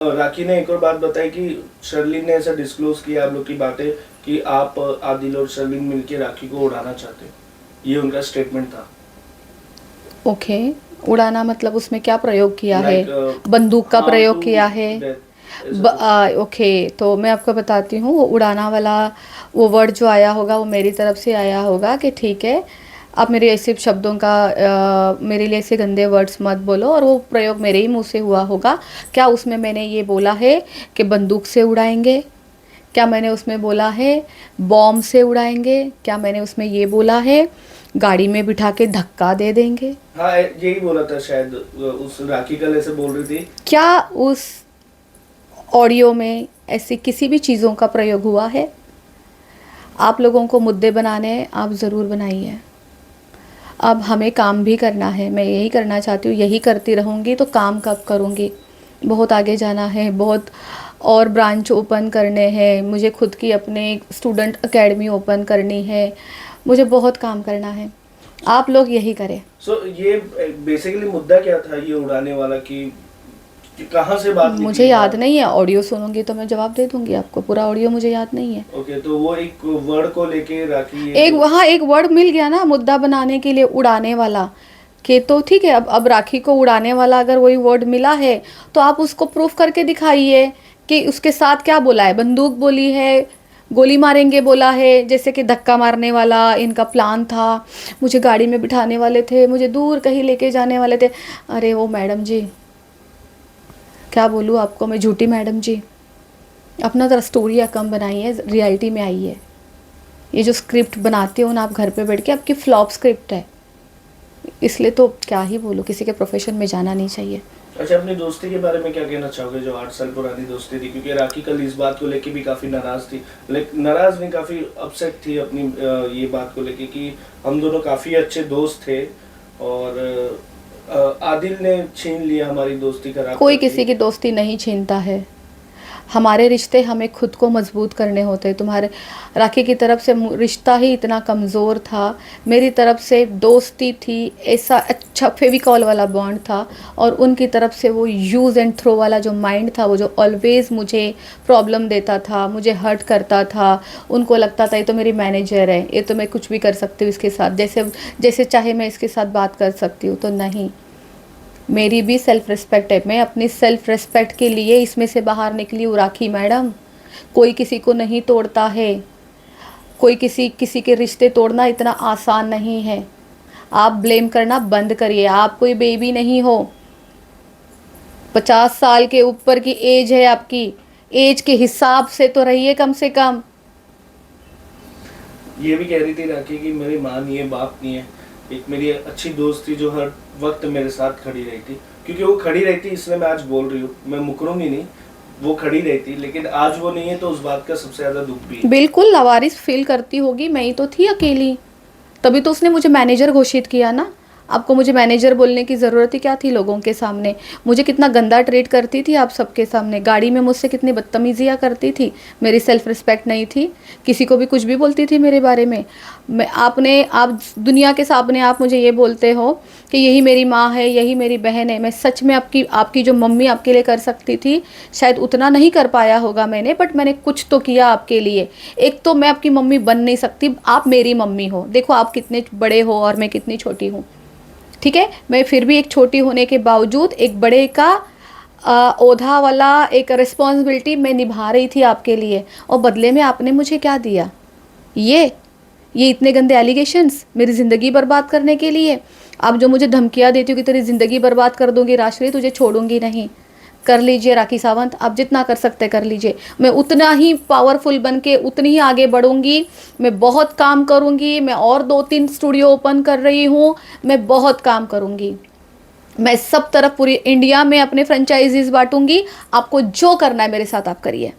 राखी ने एक और बात बताई कि शर्लिन ने ऐसा डिस्क्लोज किया आप लोग की बातें कि आप आदिल और शर्लिन मिलके राखी को उड़ाना चाहते हो, ये उनका स्टेटमेंट था। ओके, उड़ाना मतलब उसमें क्या प्रयोग किया है? लाइक बंदूक का हार्म प्रयोग टू किया है? डेथ, ऐसा कुछ। ओके, तो मैं आपको बताती हूँ, वो उड़ाना वाला वो वर्ड जो आया होगा वो मेरी तरफ से आया होगा कि ठीक है, आप मेरे ऐसे शब्दों का मेरे लिए ऐसे गंदे वर्ड्स मत बोलो, और वो प्रयोग मेरे ही मुंह से हुआ होगा। क्या उसमें मैंने ये बोला है कि बंदूक से उड़ाएंगे? क्या मैंने उसमें बोला है बॉम्ब से उड़ाएंगे? क्या मैंने उसमें ये बोला है गाड़ी में बिठा के धक्का दे देंगे? हाँ, यही बोला था शायद, उस राखी कल ऐसे बोल रही थी। क्या उस ऑडियो में ऐसी किसी भी चीज़ों का प्रयोग हुआ है? आप लोगों को मुद्दे बनाने हैं, आप ज़रूर बनाइए। अब हमें काम भी करना है, मैं यही करना चाहती हूँ, यही करती रहूँगी तो काम कब करूँगी? बहुत आगे जाना है, बहुत और ब्रांच ओपन करने हैं, मुझे खुद की अपने स्टूडेंट एकेडमी ओपन करनी है, मुझे बहुत काम करना है। आप लोग यही करें। सो ये बेसिकली मुद्दा क्या था ये उड़ाने वाला कि कहाँ से बात मुझे निकली याद बात। नहीं है, ऑडियो सुनूंगी तो मैं जवाब दे दूंगी आपको, पूरा ऑडियो मुझे याद नहीं है। ओके, तो वो एक वर्ड को लेके राखी ये एक जो। वहाँ एक वर्ड मिल गया ना मुद्दा बनाने के लिए, उड़ाने वाला, कि तो ठीक है, अब राखी को उड़ाने वाला अगर वही वर्ड मिला है तो आप उसको प्रूफ करके दिखाइए कि उसके साथ क्या बोला है। बंदूक बोली है, गोली मारेंगे बोला है, जैसे कि धक्का मारने वाला इनका प्लान था, मुझे गाड़ी में बिठाने वाले थे, मुझे दूर कहीं लेके जाने वाले थे। अरे वो मैडम जी, क्या बोलूँ आपको मैं, झूठी मैडम जी, अपना ज़रा स्टोरी या कम बनाइए, रियलिटी में आइए। ये जो स्क्रिप्ट बनाते हो ना आप घर पे बैठ के, आपकी फ्लॉप स्क्रिप्ट है, इसलिए तो क्या ही बोलूँ, किसी के प्रोफेशन में जाना नहीं चाहिए। अच्छा, अपनी दोस्ती के बारे में क्या कहना चाहोगे जो 8 साल पुरानी दोस्ती थी, क्योंकि राखी कल इस बात को लेके भी काफी नाराज थी, लेकिन नाराज नहीं, काफी अपसेट थी अपनी ये बात को लेके कि हम दोनों काफी अच्छे दोस्त थे और आदिल ने छीन लिया हमारी दोस्ती खराब कोई कर दी। किसी की दोस्ती नहीं छीनता है, हमारे रिश्ते हमें खुद को मजबूत करने होते हैं। तुम्हारे राखी की तरफ से रिश्ता ही इतना कमज़ोर था, मेरी तरफ से दोस्ती थी, ऐसा अच्छा फेविकॉल वाला बॉन्ड था, और उनकी तरफ से वो यूज़ एंड थ्रो वाला जो माइंड था, वो जो ऑलवेज़ मुझे प्रॉब्लम देता था, मुझे हर्ट करता था। उनको लगता था ये तो मेरी मैनेजर है, ये तो मैं कुछ भी कर सकती हूँ इसके साथ, जैसे जैसे चाहे मैं इसके साथ बात कर सकती हूँ। तो नहीं, मेरी भी सेल्फ रिस्पेक्ट है, मैं अपनी सेल्फ रिस्पेक्ट के लिए इसमें से बाहर निकली हूँ राखी मैडम। कोई किसी को नहीं तोड़ता है, कोई किसी किसी के रिश्ते तोड़ना इतना आसान नहीं है। आप ब्लेम करना बंद करिए, आप कोई बेबी नहीं हो। 50 साल के ऊपर की एज है आपकी, एज के हिसाब से तो रहिए कम से कम। ये भी कह रही थी राखी कि मेरी माँ नहीं है, बाप नहीं है, एक मेरी अच्छी दोस्त थी जो हर वक्त मेरे साथ खड़ी रही थी, क्योंकि वो खड़ी रहती इसलिए मैं आज बोल रही हूँ, मैं मुकरूंगी नहीं, वो खड़ी रहती, लेकिन आज वो नहीं है तो उस बात का सबसे ज्यादा दुख भी है। बिल्कुल लावारिस फील करती होगी, मैं ही तो थी अकेली, तभी तो उसने मुझे मैनेजर घोषित किया ना। आपको मुझे मैनेजर बोलने की ज़रूरत ही क्या थी लोगों के सामने? मुझे कितना गंदा ट्रीट करती थी आप सबके सामने, गाड़ी में मुझसे कितनी बदतमीजियाँ करती थी, मेरी सेल्फ रिस्पेक्ट नहीं थी, किसी को भी कुछ भी बोलती थी मेरे बारे में। आप दुनिया के सामने आप मुझे ये बोलते हो कि यही मेरी माँ है, यही मेरी बहन है। मैं सच में आपकी आपकी जो मम्मी आपके लिए कर सकती थी, शायद उतना नहीं कर पाया होगा मैंने, बट मैंने कुछ तो किया आपके लिए। एक तो मैं आपकी मम्मी बन नहीं सकती, आप मेरी मम्मी हो, देखो आप कितने बड़े हो और मैं कितनी छोटी हूँ। ठीक है, मैं फिर भी एक छोटी होने के बावजूद एक बड़े का ओढ़ा वाला एक रिस्पॉन्सिबिलिटी मैं निभा रही थी आपके लिए, और बदले में आपने मुझे क्या दिया? ये इतने गंदे एलिगेशंस मेरी ज़िंदगी बर्बाद करने के लिए। आप जो मुझे धमकियाँ देती हो कि तेरी ज़िंदगी बर्बाद कर दूंगी राजश्री, तुझे छोड़ूंगी नहीं। कर लीजिए राखी सावंत, आप जितना कर सकते कर लीजिए, मैं उतना ही पावरफुल बन के उतनी ही आगे बढ़ूंगी। मैं बहुत काम करूंगी, मैं और 2-3 स्टूडियो ओपन कर रही हूँ, मैं बहुत काम करूंगी, मैं सब तरफ पूरी इंडिया में अपने फ्रेंचाइजीज बांटूंगी। आपको जो करना है मेरे साथ आप करिए।